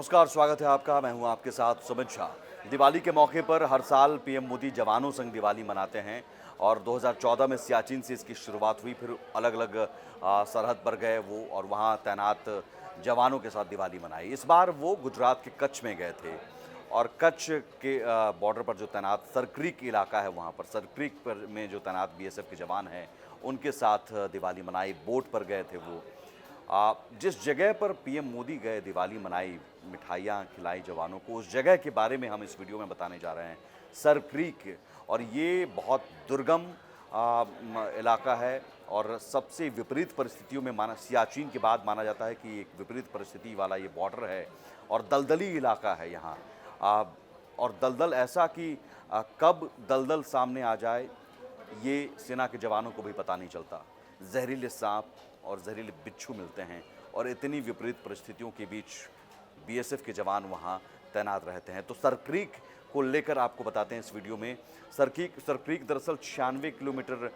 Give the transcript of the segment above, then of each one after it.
नमस्कार, स्वागत है आपका। मैं हूं आपके साथ सुमित शाह। दिवाली के मौके पर हर साल पीएम मोदी जवानों संग दिवाली मनाते हैं और 2014 में सियाचिन से इसकी शुरुआत हुई। फिर अलग-अलग सरहद पर गए वो और वहां तैनात जवानों के साथ दिवाली मनाई। इस बार वो गुजरात के कच्छ में गए थे और कच्छ के बॉर्डर पर जो तैनात सरक्रीक इलाका है, वहाँ पर सरक्रीक पर में जो तैनात बीएसएफ के जवान हैं, उनके साथ दिवाली मनाई। बोट पर गए थे वो। जिस जगह पर पीएम मोदी गए, दिवाली मनाई, मिठाइयाँ खिलाई जवानों को, उस जगह के बारे में हम इस वीडियो में बताने जा रहे हैं। सरक्रीक, और ये बहुत दुर्गम इलाका है और सबसे विपरीत परिस्थितियों में माना, सियाचिन के बाद माना जाता है कि एक विपरीत परिस्थिति वाला ये बॉर्डर है और दलदली इलाका है यहाँ। और दलदल ऐसा कि कब दलदल सामने आ जाए, ये सेना के जवानों को भी पता नहीं चलता। जहरीले सांप और जहरीले बिच्छू मिलते हैं और इतनी विपरीत परिस्थितियों के बीच बीएसएफ के जवान वहाँ तैनात रहते हैं। तो सरक्रीक को लेकर आपको बताते हैं इस वीडियो में। सरक्रीक दरअसल 96 किलोमीटर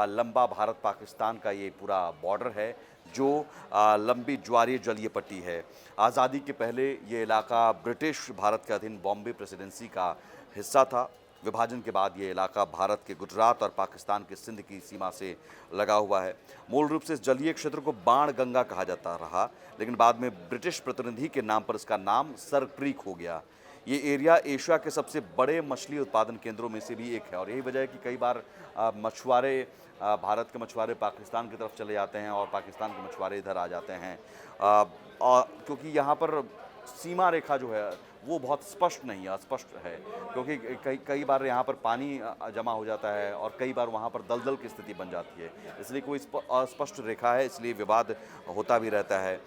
लंबा भारत पाकिस्तान का ये पूरा बॉर्डर है, जो लंबी ज्वारीय जलीय पट्टी है। आज़ादी के पहले ये इलाका ब्रिटिश भारत के अधीन बॉम्बे प्रेसिडेंसी का हिस्सा था। विभाजन के बाद ये इलाका भारत के गुजरात और पाकिस्तान के सिंध की सीमा से लगा हुआ है। मूल रूप से इस जलीय क्षेत्र को बाण गंगा कहा जाता रहा, लेकिन बाद में ब्रिटिश प्रतिनिधि के नाम पर इसका नाम सरक्रीक हो गया। ये एरिया एशिया के सबसे बड़े मछली उत्पादन केंद्रों में से भी एक है और यही वजह है कि कई बार मछुआरे, भारत के मछुआरे पाकिस्तान की तरफ चले जाते हैं और पाकिस्तान के मछुआरे इधर आ जाते हैं, क्योंकि यहाँ पर सीमा रेखा जो है वो बहुत स्पष्ट नहीं है, अस्पष्ट है, क्योंकि कई बार यहाँ पर पानी जमा हो जाता है और कई बार वहाँ पर दलदल की स्थिति बन जाती है। इसलिए कोई अस्पष्ट रेखा है, इसलिए विवाद होता भी रहता है।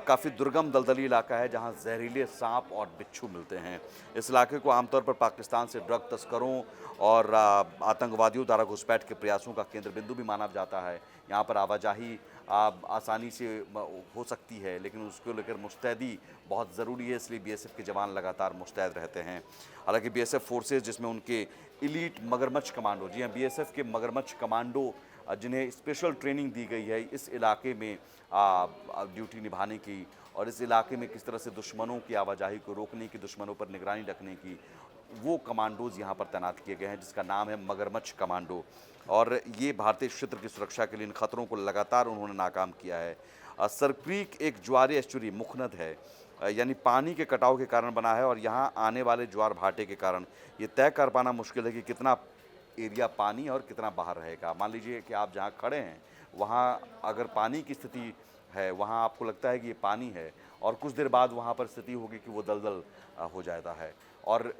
काफ़ी दुर्गम दलदली इलाका है जहाँ जहरीले सांप और बिच्छू मिलते हैं। इस इलाके को आमतौर पर पाकिस्तान से ड्रग तस्करों और आतंकवादियों द्वारा घुसपैठ के प्रयासों का केंद्र बिंदु भी माना जाता है। यहाँ पर आवाजाही आसानी से हो सकती है, लेकिन उसको लेकर मुस्तैदी बहुत ज़रूरी है, इसलिए बीएसएफ के जवान लगातार मुस्तैद रहते हैं। हालांकि बीएसएफ फोर्सेस, जिसमें उनके एलीट मगरमच्छ कमांडो, जी हाँ, बीएसएफ के मगरमच्छ कमांडो जिन्हें स्पेशल ट्रेनिंग दी गई है इस इलाके में ड्यूटी निभाने की और इस इलाके में किस तरह से दुश्मनों की आवाजाही को रोकने की, दुश्मनों पर निगरानी रखने की, वो कमांडोज़ यहाँ पर तैनात किए गए हैं, जिसका नाम है मगरमच्छ कमांडो। और ये भारतीय क्षेत्र की सुरक्षा के लिए इन खतरों को लगातार उन्होंने नाकाम किया है। सरक्रीक एक ज्वारीय एस्चुरी मुखनद है, यानी पानी के कटाव के कारण बना है और यहाँ आने वाले ज्वार भाटे के कारण ये तय कर पाना मुश्किल है कि कितना एरिया पानी और कितना बाहर रहेगा। मान लीजिए कि आप जहाँ खड़े हैं वहाँ अगर पानी की स्थिति है, वहाँ आपको लगता है कि ये पानी है और कुछ देर बाद वहाँ पर स्थिति होगी कि वो दलदल हो जाता है, और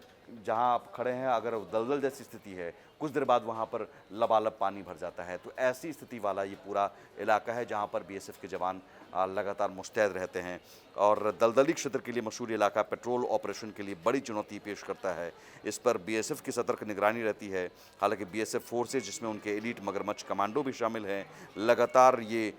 जहाँ आप खड़े हैं अगर दलदल जैसी स्थिति है, कुछ देर बाद वहाँ पर लबालब पानी भर जाता है। तो ऐसी स्थिति वाला ये पूरा इलाका है जहाँ पर बीएसएफ के जवान लगातार मुस्तैद रहते हैं। और दलदली क्षेत्र के लिए मशहूर इलाका पेट्रोल ऑपरेशन के लिए बड़ी चुनौती पेश करता है। इस पर बीएसएफ की सतर्क निगरानी रहती है। हालांकि बीएसएफ फोर्सेज, जिसमें उनके एलीट मगरमच्छ कमांडो भी शामिल हैं, लगातार ये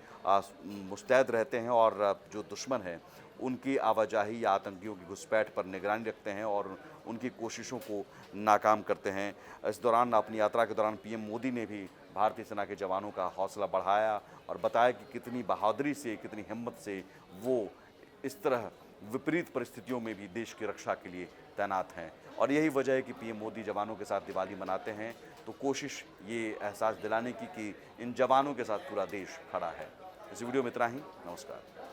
मुस्तैद रहते हैं और जो दुश्मन हैं उनकी आवाजाही या आतंकियों की घुसपैठ पर निगरानी रखते हैं और उनकी कोशिशों को नाकाम करते हैं। इस दौरान, अपनी यात्रा के दौरान, पीएम मोदी ने भी भारतीय सेना के जवानों का हौसला बढ़ाया और बताया कि कितनी बहादुरी से, कितनी हिम्मत से वो इस तरह विपरीत परिस्थितियों में भी देश की रक्षा के लिए तैनात हैं। और यही वजह है कि पीएम मोदी जवानों के साथ दिवाली मनाते हैं। तो कोशिश ये एहसास दिलाने की कि इन जवानों के साथ पूरा देश खड़ा है। इस वीडियो में इतना ही। नमस्कार।